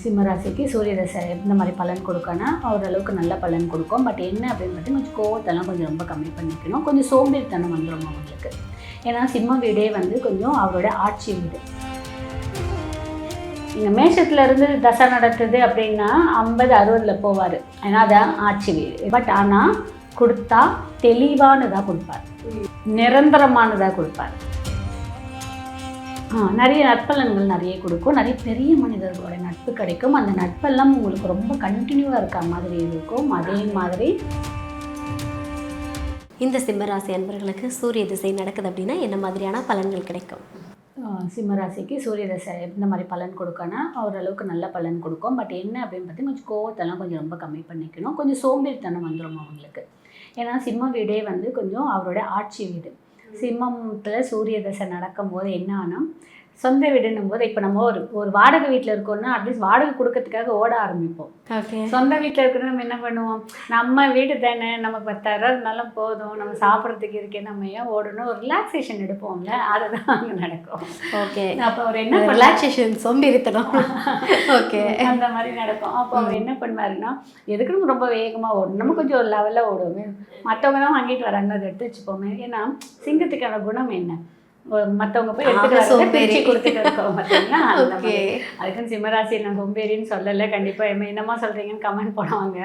சிம்ம ராசிக்கு சூரிய தசை இந்த மாதிரி பலன் கொடுக்கனா ஓரளவுக்கு நல்ல பலன் கொடுக்கும். பட் என்ன அப்படின்னு பார்த்தீங்கன்னா, கொஞ்சம் கோவத்தெல்லாம் கொஞ்சம் ரொம்ப கம்மி பண்ணிக்கணும். கொஞ்சம் சோம்பேறித்தனம் வந்துடும் அவங்களுக்கு. ஏன்னா சிம்ம வீடே வந்து கொஞ்சம் அவரோட ஆட்சி வீடு. நீங்கள் மேஷத்துல இருந்து தசை நடத்துது அப்படின்னா 50-60 போவார். ஏன்னா அதான் ஆட்சி வீடு. பட் ஆனால் கொடுத்தா தெளிவானதாக கொடுப்பார், நிரந்தரமானதாக கொடுப்பார். நிறைய நற்பலன்கள் நிறைய கொடுக்கும். நிறைய பெரிய மனிதர்களோட நட்பு கிடைக்கும். அந்த நட்பெல்லாம் உங்களுக்கு ரொம்ப கண்டினியூவாக இருக்க மாதிரி இருக்கும். அதே மாதிரி இந்த சிம்மராசி அன்பர்களுக்கு சூரிய திசை நடக்குது அப்படின்னா என்ன மாதிரியான பலன்கள் கிடைக்கும்? சிம்மராசிக்கு சூரிய தசை இந்த மாதிரி பலன் கொடுக்கனா ஓரளவுக்கு நல்ல பலன் கொடுக்கும். பட் என்ன அப்படின்னு பார்த்தீங்கன்னா, கொஞ்சம் கோவத்தெல்லாம் கொஞ்சம் ரொம்ப கம்மி பண்ணிக்கணும். கொஞ்சம் சோம்பேறித்தனம் வந்துடும் அவங்களுக்கு. ஏன்னா சிம்ம வீடே வந்து கொஞ்சம் அவரோட ஆட்சி வீடு. சிம்மத்தில் சூரிய தசை நடக்கும்போது என்ன ஆனால், சொந்த வீடுன்னும் போது இப்போ நம்ம ஒரு வாடகை வீட்டில் இருக்கோம்னா அட்லீஸ்ட் வாடகை கொடுக்கறதுக்காக ஓட ஆரம்பிப்போம். சொந்த வீட்டில் இருக்கிற நம்ம என்ன பண்ணுவோம், நம்ம வீடு தானே, நம்ம 10,000 இருந்தாலும் போதும், நம்ம சாப்பிட்றதுக்கு இருக்கே, நம்ம ஏன் ஓடணும், ஒரு ரிலாக்ஸேஷன் எடுப்போம்ல, அதுதான் அங்கே நடக்கும். ஓகே, அப்போ அவர் என்ன ரிலாக்ஸேஷன் சோம்பேறித்தனம் ஓகே அந்த மாதிரி நடக்கும். அப்போ அவர் என்ன பண்ணுவாருன்னா, எதுக்கு நம்ம ரொம்ப வேகமாக ஓடணும், நம்ம கொஞ்சம் ஒரு லெவலில் ஓடுவோமே, மற்றவங்க தான் வாங்கிட்டு வராங்க, அதை எடுத்து வச்சுப்போமே. ஏன்னா சிங்கத்துக்கான குணம் என்ன, மற்றவங்க போய் எடுத்துட்டு கொடுத்துட்டு இருக்கோம் பார்த்தீங்கன்னா. அதுக்குன்னு சிம்மராசி நான் சோம்பேறின்னு சொல்லலை, கண்டிப்பாக என்னமா சொல்கிறீங்கன்னு கமெண்ட் போடுவாங்க.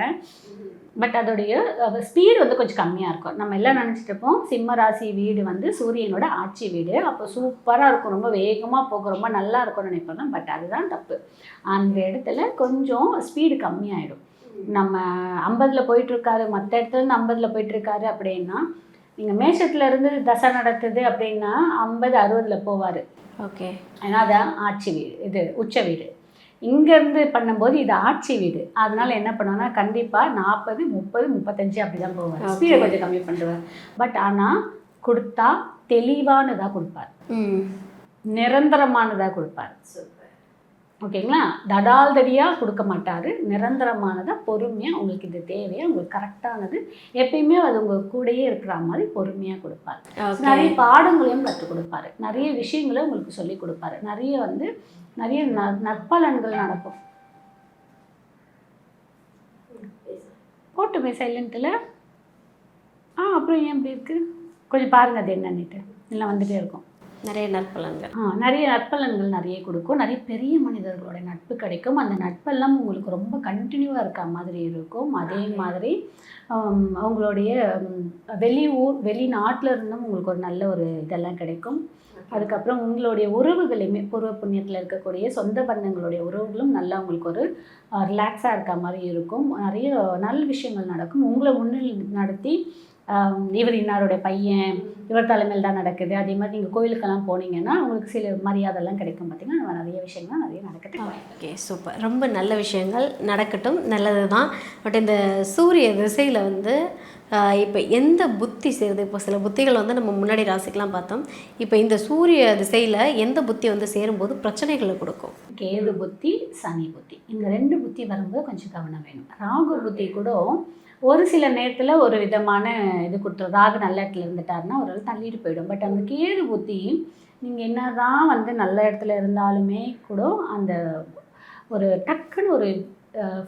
பட் அதோடைய ஸ்பீடு வந்து கொஞ்சம் கம்மியாக இருக்கும். நம்ம எல்லாம் நினச்சிட்டு இருப்போம் சிம்மராசி வீடு வந்து சூரியனோட ஆட்சி வீடு, அப்போ சூப்பராக இருக்கும், ரொம்ப வேகமாக போகும், ரொம்ப நல்லா இருக்கும்னு நினைப்போம். பட் அதுதான் தப்பு. அந்த இடத்துல கொஞ்சம் ஸ்பீடு கம்மியாயிடும். நம்ம 50 போயிட்டுருக்காரு, மற்ற இடத்துல இருந்து 50 போயிட்டுருக்காரு அப்படின்னா, நீங்கள் மேஷத்துல இருந்து தசை நடத்துது அப்படின்னா 50-60 போவார். ஓகே, ஏன்னா அதான் ஆட்சி வீடு, இது உச்ச வீடு. இங்கேருந்து பண்ணும்போது இது ஆட்சி வீடு. அதனால என்ன பண்ணுவாங்கன்னா கண்டிப்பாக 40, 30, 35 அப்படி தான் போவார். ஸ்பீடை கொஞ்சம் கம்மி பண்ணுவார். பட் ஆனால் கொடுத்தா தெளிவானதாக கொடுப்பார், நிரந்தரமானதாக கொடுப்பார். ஓகேங்களா, தடால்தடியாக கொடுக்க மாட்டார், நிரந்தரமானதாக பொறுமையாக உங்களுக்கு இது தேவையா, உங்களுக்கு கரெக்டானது, எப்பயுமே அது உங்கள் கூடயே இருக்கிற மாதிரி பொறுமையாக கொடுப்பார். நிறைய பாடங்களையும் கற்றுக் கொடுப்பாரு, நிறைய விஷயங்களை உங்களுக்கு சொல்லி கொடுப்பாரு, நிறைய நற்பலன்கள் நடக்கும். போட்டுமே சைலண்ட்டில் அப்புறம் ஏன் இப்படி இருக்குது கொஞ்சம் பாருங்கள், அது என்னன்னுட்டு எல்லாம் வந்துகிட்டே இருக்கும். நிறைய நற்பலன்கள் நிறைய கொடுக்கும். நிறைய பெரிய மனிதர்களோட நட்பு கிடைக்கும். அந்த நட்பெல்லாம் உங்களுக்கு ரொம்ப கண்டினியூவாக இருக்க மாதிரி இருக்கும். அதே மாதிரி அவங்களுடைய வெளிநாட்டில் இருந்தும் உங்களுக்கு ஒரு நல்ல ஒரு இதெல்லாம் கிடைக்கும். அதுக்கப்புறம் உங்களுடைய உறவுகளையுமே பூர்வ புண்ணியத்தில் இருக்கக்கூடிய சொந்த பந்தங்களுடைய உறவுகளும் நல்லா உங்களுக்கு ஒரு ரிலாக்ஸாக இருக்க மாதிரி இருக்கும். நிறைய நல்ல விஷயங்கள் நடக்கும். உங்களை முன்னில் நடத்தி இவர் இன்னாருடைய பையன், இவர் தலைமையில் தான் நடக்குது. அதே மாதிரி நீங்கள் கோயிலுக்கெல்லாம் போனீங்கன்னா உங்களுக்கு சில மரியாதைலாம் கிடைக்கும். பார்த்திங்கன்னா நிறைய விஷயங்கள் நிறைய நடக்குது. ஓகே, சூப்பர், ரொம்ப நல்ல விஷயங்கள் நடக்கட்டும், நல்லது தான். பட் இந்த சூரிய திசையில் வந்து இப்போ எந்த புத்தி சேருது? இப்போ சில புத்திகள் வந்து நம்ம முன்னாடி ராசிக்கெலாம் பார்த்தோம். இப்போ இந்த சூரிய திசையில் எந்த புத்தி வந்து சேரும்போது பிரச்சனைகளை கொடுக்கும்? கேது புத்தி, சனி புத்தி, இந்த 2 புத்தி வரும்போது கொஞ்சம் கவனம் வேணும். ராகு புத்தி கூட ஒரு சில நேரத்தில் ஒரு விதமான இது கொடுத்துரும். ராகு நல்ல இடத்துல இருந்துட்டாருன்னா ஒரு தள்ளிட்டு போயிடும். பட் அந்த கேது புத்தி நீங்கள் என்ன தான் வந்து நல்ல இடத்துல இருந்தாலுமே கூட அந்த ஒரு டக்குன்னு ஒரு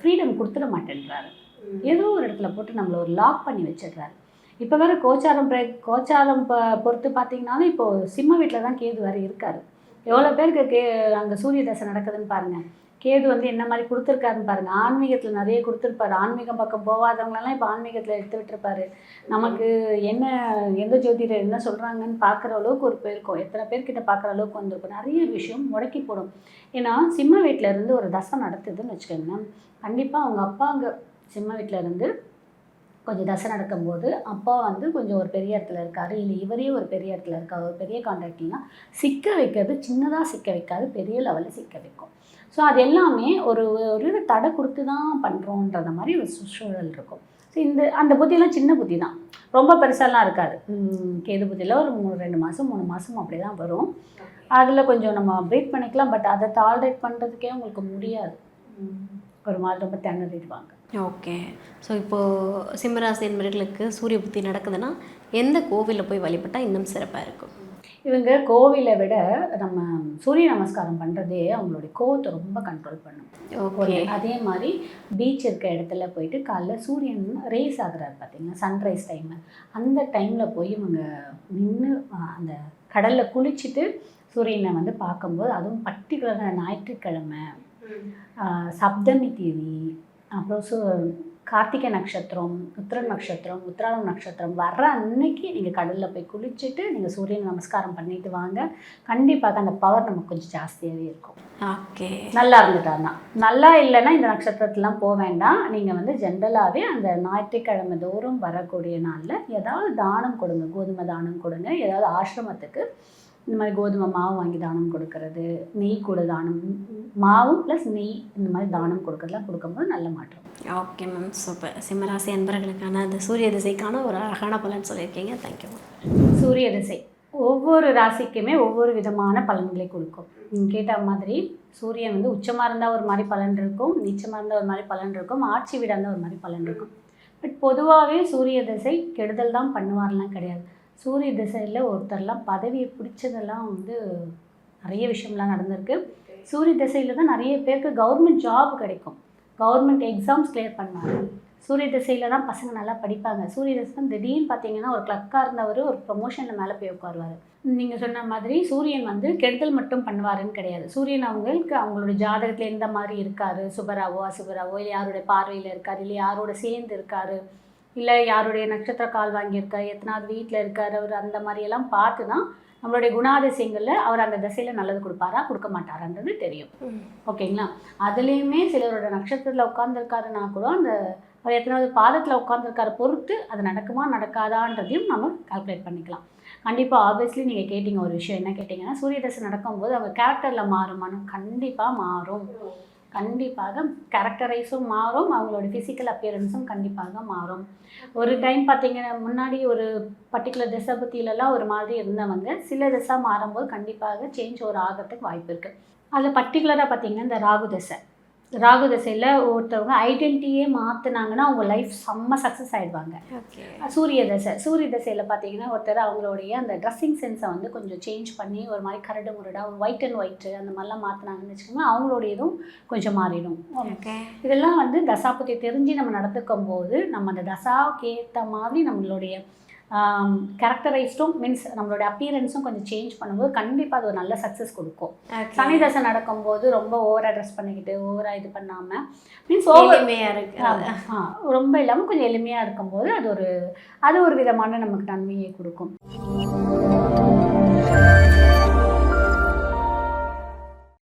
ஃப்ரீடம் கொடுத்துட மாட்டேன்றாரு. ஏதோ ஒரு இடத்துல போட்டு நம்மளை ஒரு லாக் பண்ணி வச்சிடுறாரு. இப்போ வேறு கோச்சாரம் பொறுத்து பார்த்தீங்கன்னாலும் இப்போது சிம்ம வீட்டில் தான் கேது வேறு இருக்கார். எவ்வளோ பேருக்கு அங்கே சூரிய தசை நடக்குதுன்னு பாருங்கள். கேது வந்து என்ன மாதிரி கொடுத்துருக்காருன்னு பாருங்கள். ஆன்மீகத்தில் நிறைய கொடுத்துருப்பாரு. ஆன்மீகம் பக்கம் போகாதவங்களெல்லாம் இப்போ ஆன்மீகத்தில் எடுத்து விட்டுருப்பாரு. நமக்கு எந்த ஜோதிடர் என்ன சொல்கிறாங்கன்னு பார்க்குற அளவுக்கு ஒரு பேருக்கும், எத்தனை பேர்கிட்ட பார்க்குற அளவுக்கு வந்திருக்கும். நிறைய விஷயம் முடக்கி போடும். ஏன்னா சிம்ம வீட்டில் இருந்து ஒரு தசை நடத்துதுன்னு வச்சுக்கோங்களேன், கண்டிப்பாக அவங்க அப்பா அங்கே சிம்ம வீட்டில் இருந்து கொஞ்சம் தசை நடக்கும்போது அப்பா வந்து கொஞ்சம் ஒரு பெரிய இடத்துல இருக்காரு, இல்லை இவரே ஒரு பெரிய இடத்துல இருக்காரு, ஒரு பெரிய கான்ட்ராக்ட்லாம் சிக்க வைக்கிறது சின்னதாக சிக்க வைக்காது, பெரிய லெவலில் சிக்க வைக்கும். ஸோ அது எல்லாமே ஒரு தடை கொடுத்து தான் பண்ணுறோன்றத மாதிரி ஒரு சூழல் இருக்கும். ஸோ அந்த புத்தியெல்லாம் சின்ன புத்தி தான், ரொம்ப பெருசாலாம் இருக்காது. கேது புத்தியில் ஒரு 2 மாதம் 3 மாதம் அப்படி தான் வரும். அதில் கொஞ்சம் நம்ம பிரேக் பண்ணிக்கலாம். பட் அதை டாலரேட் பண்ணுறதுக்கே உங்களுக்கு முடியாது. ஒரு மாதிரி ரொம்ப திணறிடுவாங்க. ஓகே, ஸோ இப்போது சிம்மராசி என்பவர்களுக்கு சூரிய புத்தி நடக்குதுன்னா எந்த கோவிலில் போய் வழிபட்டால் இன்னும் சிறப்பாக இருக்கும்? இவங்க கோவிலை விட நம்ம சூரிய நமஸ்காரம் பண்ணுறதே அவங்களுடைய கோவத்தை ரொம்ப கண்ட்ரோல் பண்ணும். ஓகே. அதே மாதிரி பீச் இருக்க இடத்துல போயிட்டு காலைல சூரியன் ரேஸ் ஆகுறாரு பார்த்தீங்கன்னா, சன்ரைஸ் டைமு, அந்த டைமில் போய் இவங்க நின்று அந்த கடலில் குளிச்சுட்டு சூரியனை வந்து பார்க்கும்போது, அதுவும் பர்டிகுலராக ஞாயிற்றுக்கிழமை, சப்தமி தேதி, அப்புறம் கார்த்திகை நட்சத்திரம், உத்திராடம் நட்சத்திரம் வர்ற அன்னைக்கு நீங்கள் கடலில் போய் குளிச்சுட்டு நீங்கள் சூரியன் நமஸ்காரம் பண்ணிட்டு வாங்க. கண்டிப்பாக அந்த பவர் நமக்கு கொஞ்சம் ஜாஸ்தியாகவே இருக்கும். ஓகே. நல்லா இருந்துட்டாருன்னா. நல்லா இல்லைன்னா இந்த நட்சத்திரத்துலாம் போக வேண்டாம். நீங்கள் வந்து ஜென்ரலாகவே அந்த ஞாயிற்றுக்கிழமை தோறும் வரக்கூடிய நாளில் ஏதாவது தானம் கொடுங்க. கோதுமை தானம் கொடுங்க. ஏதாவது ஆசிரமத்துக்கு இந்த மாதிரி கோதுமை மாவு வாங்கி தானம் கொடுக்கறது, நெய் கூட தானம், மாவு ப்ளஸ் நெய் இந்த மாதிரி தானம் கொடுக்கறதுலாம் கொடுக்கும்போது நல்ல மாற்றம். Okay ma'am, super. சிம்மராசி அன்பர்களுக்கான அந்த சூரிய திசைக்கான ஒரு அழகான பலன் சொல்லியிருக்கீங்க. Thank you ma'am. சூரிய திசை ஒவ்வொரு ராசிக்குமே ஒவ்வொரு விதமான பலன்களை கொடுக்கும். நீங்கள் கேட்ட மாதிரி சூரியன் வந்து உச்சமாக இருந்தால் ஒரு மாதிரி பலன் இருக்கும், நீச்சமாக இருந்தால் ஒரு மாதிரி பலன் இருக்கும், ஆட்சி வீடாக இருந்தால் ஒரு மாதிரி பலன் இருக்கும். பட் பொதுவாகவே சூரிய திசை கெடுதல் தான் பண்ணுவார்லாம் கிடையாது. சூரிய திசையில் ஒருத்தர்லாம் பதவியை பிடிச்சதெல்லாம் வந்து நிறைய விஷயம்லாம் நடந்திருக்கு. சூரிய திசையில் தான் நிறைய பேருக்கு கவர்மெண்ட் ஜாப் கிடைக்கும், கவர்மெண்ட் எக்ஸாம்ஸ் கிளியர் பண்ணுவாங்க. சூரிய திசையில் தான் பசங்க நல்லா படிப்பாங்க. சூரிய திசை தான் திடீர்னு பார்த்தீங்கன்னா ஒரு கிளர்க்காக இருந்தவர் ஒரு ப்ரொமோஷனில் மேலே போய் உட்காருவார். நீங்கள் சொன்ன மாதிரி சூரியன் வந்து கெடுதல் மட்டும் பண்ணுவாருன்னு கிடையாது. சூரியன் அவங்களோட ஜாதகத்தில் எந்த மாதிரி இருக்கார், சுபராவோ அசுபராவோ, இல்லை யாருடைய பார்வையில் இருக்கார், இல்லை யாரோட சேர்ந்து இருக்கார், இல்லை யாருடைய நட்சத்திர கால் வாங்கியிருக்கார், எத்தனாவது வீட்டில் இருக்கார் அவர், அந்த மாதிரியெல்லாம் பார்த்து தான் நம்மளுடைய குணாதிசயங்களில் அவர் அந்த திசையில் நல்லது கொடுப்பாரா கொடுக்க மாட்டாரான்றது தெரியும். ஓகேங்களா? அதுலேயுமே சிலரோட நட்சத்திரத்தில் உட்காந்துருக்காருன்னா கூட அந்த அவர் எத்தனாவது பாதத்தில் உட்காந்துருக்காரு பொறுத்து அது நடக்குமா நடக்காதான்றதையும் நம்ம கால்குலேட் பண்ணிக்கலாம். கண்டிப்பாக ஆப்வியஸ்லி நீங்கள் கேட்டிங்க ஒரு விஷயம், என்ன கேட்டிங்கன்னா சூரிய தசை நடக்கும்போது அவங்க கேரக்டரில் மாறுமானு. கண்டிப்பாக மாறும். கண்டிப்பாக கேரக்டரைஸும் மாறும், அவங்களோட ஃபிசிக்கல் அப்பியரன்ஸும் கண்டிப்பாக மாறும். ஒரு டைம் பார்த்தீங்கன்னா முன்னாடி ஒரு பர்டிகுலர் திசை பற்றிலலாம் ஒரு மாதிரி இருந்தவங்க சில திசை மாறும்போது கண்டிப்பாக சேஞ்ச் ஒரு ஆகிறதுக்கு வாய்ப்பு இருக்குது. அதில் பர்டிகுலராக பார்த்தீங்கன்னா இந்த ராகு திசையில் ஒருத்தவங்க ஐடென்டிட்டியே மாற்றினாங்கன்னா அவங்க லைஃப் செம்ம சக்ஸஸ் ஆகிடுவாங்க. சூரிய திசையில் பார்த்தீங்கன்னா ஒருத்தர் அவங்களுடைய அந்த ட்ரெஸ்ஸிங் சென்ஸை வந்து கொஞ்சம் சேஞ்ச் பண்ணி ஒரு மாதிரி கரடு முரடாக ஒரு ஒயிட் அண்ட் ஒயிட்டு அந்த மாதிரிலாம் மாற்றினாங்கன்னு வச்சுக்கோங்க, அவங்களுடைய இதுவும் கொஞ்சம் மாறிடும். இதெல்லாம் வந்து தசாபுத்தி தெரிஞ்சு நம்ம நடந்துக்கும் போது நம்ம அந்த தசாவுக்கு ஏற்ற மாதிரி நம்மளுடைய கேரக்டரைஸ்டும் மீன்ஸ் நம்மளோட அப்பியரன்ஸும் கொஞ்சம் சேஞ்ச் பண்ணும்போது கண்டிப்பாக அது ஒரு நல்ல சக்ஸஸ் கொடுக்கும். சனி தசை நடக்கும்போது ரொம்ப ஓவராக ட்ரெஸ் பண்ணிக்கிட்டு ஓவராக இது பண்ணாமல் மீன்ஸ் எளிமையாக இருக்கு, ரொம்ப இல்லாமல் கொஞ்சம் எளிமையாக இருக்கும்போது அது ஒரு விதமான நமக்கு நன்மையை கொடுக்கும்.